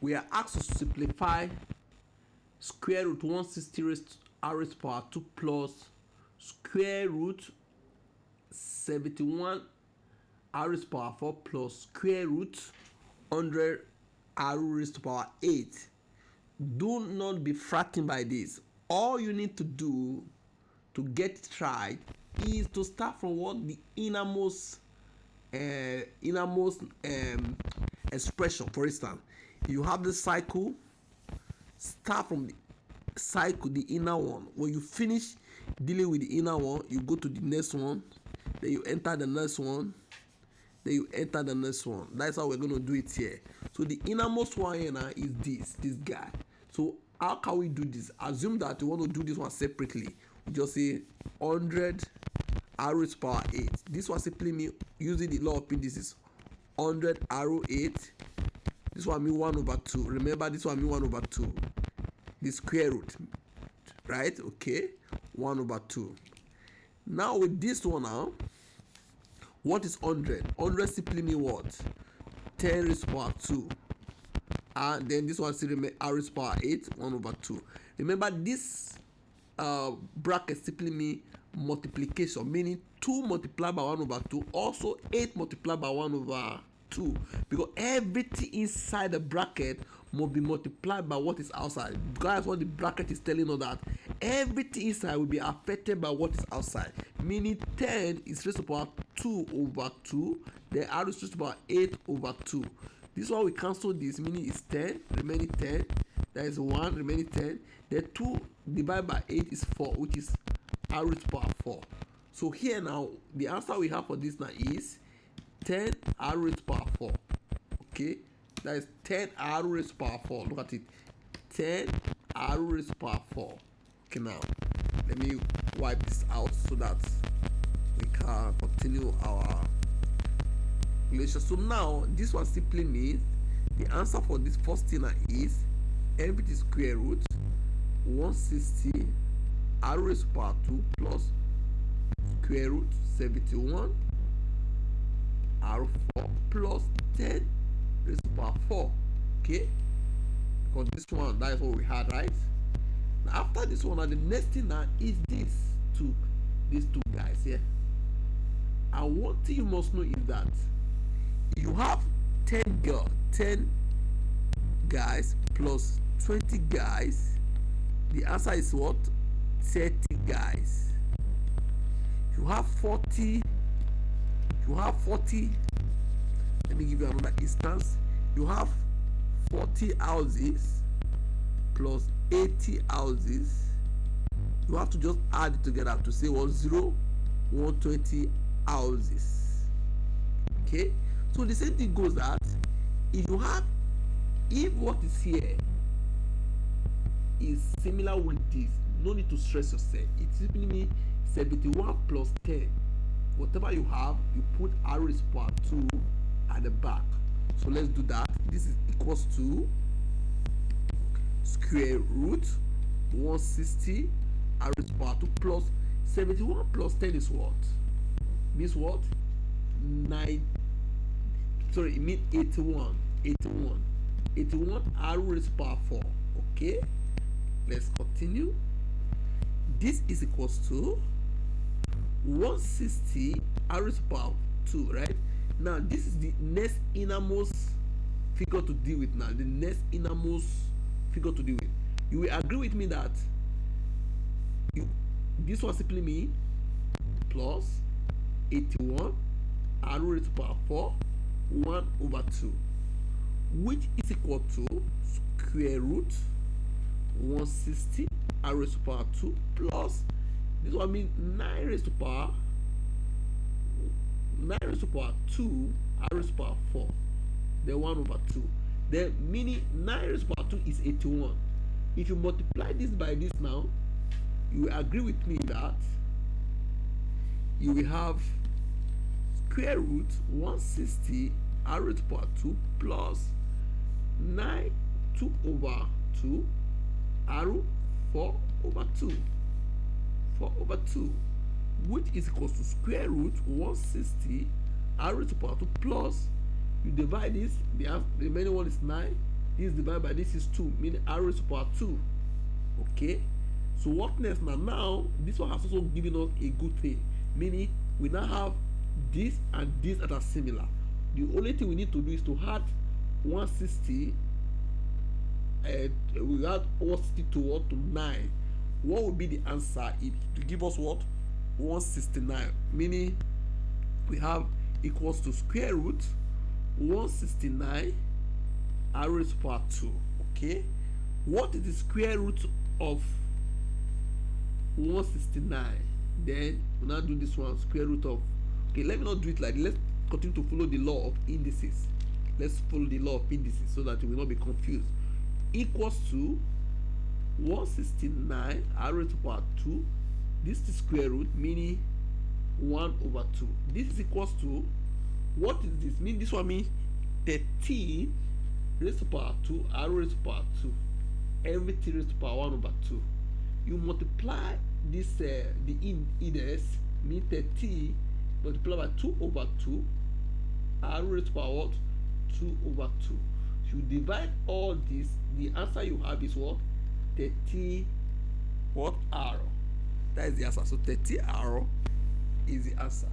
we are asked to simplify square root 160 raised to r raised to power 2 plus square root 71 r raised to power 4 plus square root 100 r raised to power 8. Do not be frightened by this. All you need to do to get it right is to start from what the innermost expression. For instance, you have the cycle, start from the cycle, the inner one. When you finish dealing with the inner one, you go to the next one, then you enter the next one, then you enter the next one. That's how we're going to do it here. So the innermost one here now is this guy. So how can we do this? Assume that you want to do this one separately. We just say 100 r raised to power 8. This one simply means, using the law of indices, 100 r 8. This one means 1 over 2. Remember, this one means 1 over 2. The square root, right? Okay, 1 over 2. Now with this one now, what is 100? 100 simply means what? 10 raised to power 2. And then this one still remains r raised to power 8, 1 over 2. Remember, this bracket simply means multiplication, meaning 2 multiplied by 1 over 2, also 8 multiplied by 1 over 2, because everything inside the bracket must be multiplied by what is outside. That's what the bracket is telling us, that everything inside will be affected by what is outside, meaning 10 is raised to power 2 over 2, then r is raised to power 8 over 2. This one we cancel this, meaning it's 10, remaining 10, there is 1, remaining 10, then 2 divided by 8 is 4, which is r raised to power 4. So here now, the answer we have for this now is 10 r raised to power 4. Okay, that is 10 r raised to power 4. Look at it, 10 r raised to power 4. Okay, now let me wipe this out so that we can continue our relation. So now this one simply means the answer for this first thing is everything square root 160 r raised to power 2 plus square root 71 r4 plus 10 raised to power 4. Okay, because this one, that is what we had, right? Now after this one, now the next thing now is these two guys here. And one thing you must know is that you have 10 guys plus 20 guys. The answer is what? 30 guys. You have 40. Let me give you another instance. You have 40 houses plus 80 houses. You have to just add it together to say 120 houses. Okay, so the same thing goes that if what is here is similar with this, no need to stress yourself. It simply means 71 plus 10. Whatever you have, you put r raised to power 2 at the back. So let's do that. This is equals to square root 160 r raised to power 2 plus 71 plus 10 is what? Means what? It means 81 r raised to power 4. Okay, let's continue. This is equals to 160 r raised to power 2, right? Now this is the next innermost figure to deal with. Now the next innermost figure to deal with, you will agree with me that this one simply means plus 81 r raised to power 4 1 over 2, which is equal to square root 160 r raised to power 2 plus this one means 9 raised to power 2 r raised to power 4, then 1 over 2, then meaning 9 raised to power 2 is 81. If you multiply this by this now, you will agree with me that you will have square root 160 r raised to power 2 plus 9 2 over 2 r 4 over 2, which is equals to square root 160 r raised to power 2 plus, you divide this, the remaining one is 9, This divided by this is 2, meaning r raised to power 2. Okay, so what next? Now this one has also given us a good thing, meaning we now have this and this that are similar. The only thing we need to do is to add 160, and we add 160 to what? To 9. What would be the answer? It to give us what? 169, meaning we have equals to square root 169 r raised to power 2. Okay, what is the square root of 169? Then we now do this one, square root of, okay, let me not do it like this. Let's continue to follow the law of indices. Let's follow the law of indices so that we will not be confused. Equals to 169 r raised to power 2. This is square root, meaning 1/2. This is equals to, what is this? Mean this one means 13 raised to power 2 r raised to power 2. Everything raised to power 1/2. You multiply this the index, mean 30 multiplied by 2/2 r raised to power what? 2/2. You divide all this, the answer you have is what? 30 what r. That is the answer. So 30 r is the answer.